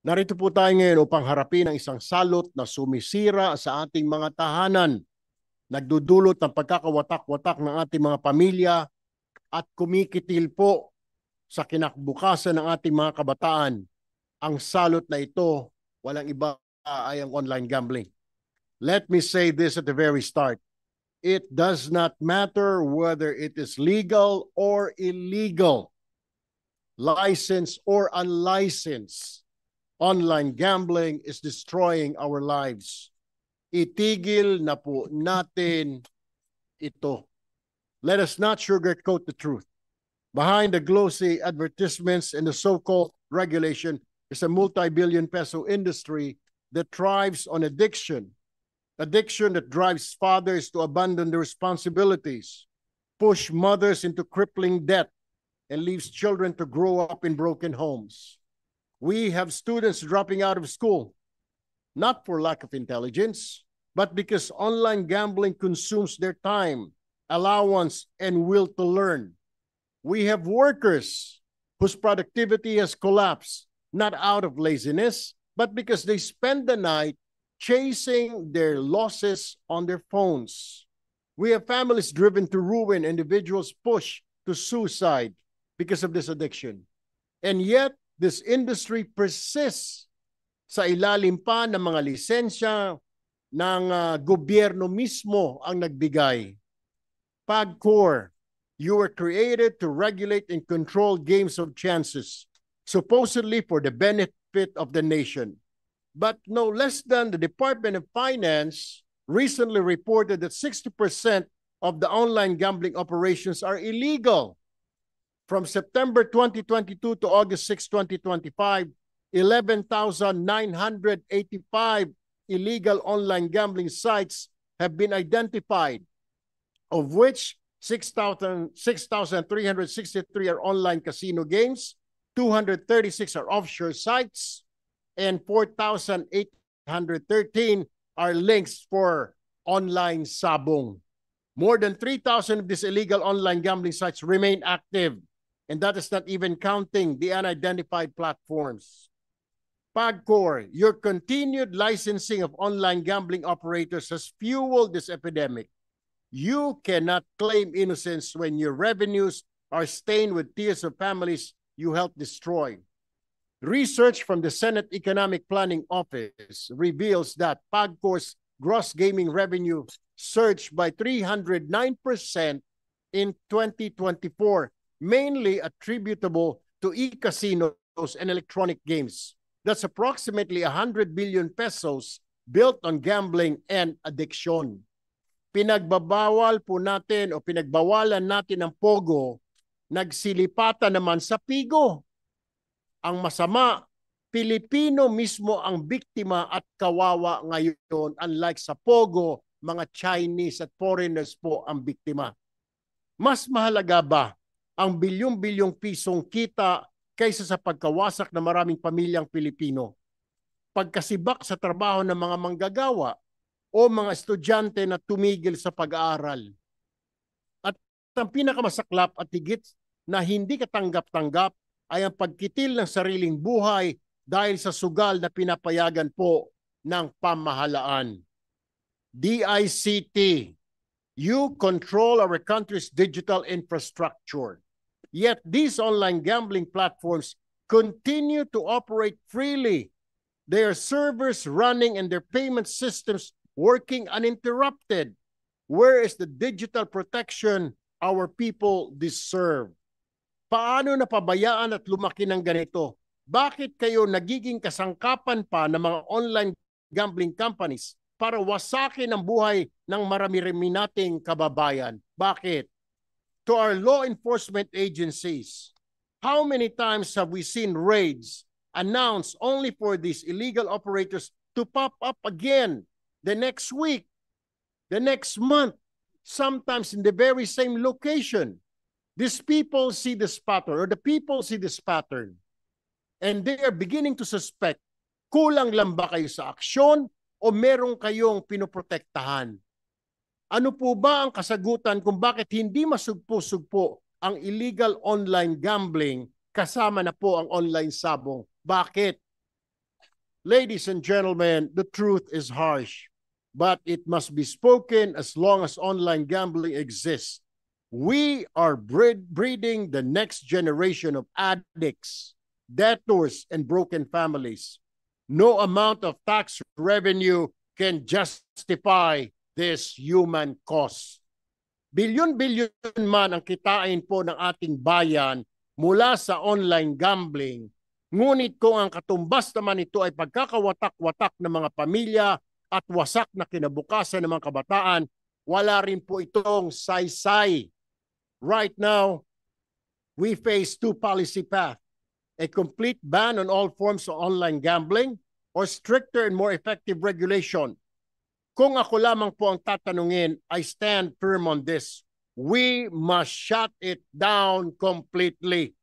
Narito po tayo ngayon upang harapin ang isang salot na sumisira sa ating mga tahanan, nagdudulot ng pagkakawatak-watak ng ating mga pamilya at kumikitil po sa kinakbukasan ng ating mga kabataan. Ang salot na ito, walang iba ay ang online gambling. Let me say this at the very start. It does not matter whether it is legal or illegal, licensed or unlicensed. Online gambling is destroying our lives. Itigil na po natin ito. Let us not sugarcoat the truth. Behind the glossy advertisements and the so-called regulation is a multi-billion peso industry that thrives on addiction. Addiction that drives fathers to abandon their responsibilities, push mothers into crippling debt, and leaves children to grow up in broken homes. We have students dropping out of school, not for lack of intelligence, but because online gambling consumes their time, allowance, and will to learn. We have workers whose productivity has collapsed, not out of laziness, but because they spend the night chasing their losses on their phones. We have families driven to ruin, individuals pushed to suicide because of this addiction. And yet, this industry persists sa ilalim pa ng mga lisensya ng gobyerno mismo ang nagbigay. PAGCOR, you were created to regulate and control games of chances, supposedly for the benefit of the nation. But no less than the Department of Finance recently reported that 60% of the online gambling operations are illegal. From September 2022 to August 6, 2025, 11,985 illegal online gambling sites have been identified, of which 6,363 are online casino games, 236 are offshore sites, and 4,813 are links for online sabong. More than 3,000 of these illegal online gambling sites remain active, and that is not even counting the unidentified platforms. PAGCOR, your continued licensing of online gambling operators has fueled this epidemic. You cannot claim innocence when your revenues are stained with tears of families you helped destroy. Research from the Senate Economic Planning Office reveals that PAGCOR's gross gaming revenue surged by 309% in 2024, mainly attributable to e-casinos and electronic games. That's approximately 100 billion pesos built on gambling and addiction. Pinagbabawal po natin o pinagbawalan natin ang Pogo, nagsilipatan naman sa Pigo. Ang masama, Pilipino mismo ang biktima at kawawa ngayon, unlike sa Pogo, mga Chinese at foreigners po ang biktima. Mas mahalaga ba ang bilyong-bilyong pisong kita kaysa sa pagkawasak ng maraming pamilyang Pilipino? Pagkasibak sa trabaho ng mga manggagawa o mga estudyante na tumigil sa pag-aaral? At ang pinakamasaklap at higit na hindi katanggap-tanggap ay ang pagkitil ng sariling buhay dahil sa sugal na pinapayagan po ng pamahalaan. DICT, you control our country's digital infrastructure. Yet these online gambling platforms continue to operate freely. Their servers running and their payment systems working uninterrupted. Where is the digital protection our people deserve? Paano napabayaan at lumaki ng ganito? Bakit kayo nagiging kasangkapan pa ng mga online gambling companies para wasakin ang buhay ng marami-rami nating kababayan? Bakit? To our law enforcement agencies, how many times have we seen raids announced only for these illegal operators to pop up again the next week, the next month, sometimes in the very same location? These people see this pattern, or the people see this pattern, and they are beginning to suspect, kulang lang ba kayo sa aksyon o meron kayong pinoprotektahan? Ano po ba ang kasagutan kung bakit hindi masugpo-sugpo ang illegal online gambling kasama na po ang online sabong? Bakit? Ladies and gentlemen, the truth is harsh, but it must be spoken as long as online gambling exists. We are breeding the next generation of addicts, debtors, and broken families. No amount of tax revenue can justify this human cost. Bilyon-bilyon man ang kitain po ng ating bayan mula sa online gambling, ngunit kung ang katumbas naman ito ay pagkakawatak-watak ng mga pamilya at wasak na kinabukasan ng mga kabataan, wala rin po itong saysay. Right now, we face two policy paths: a complete ban on all forms of online gambling or stricter and more effective regulation. Kung ako lamang po ang tatanungin, I stand firm on this. We must shut it down completely.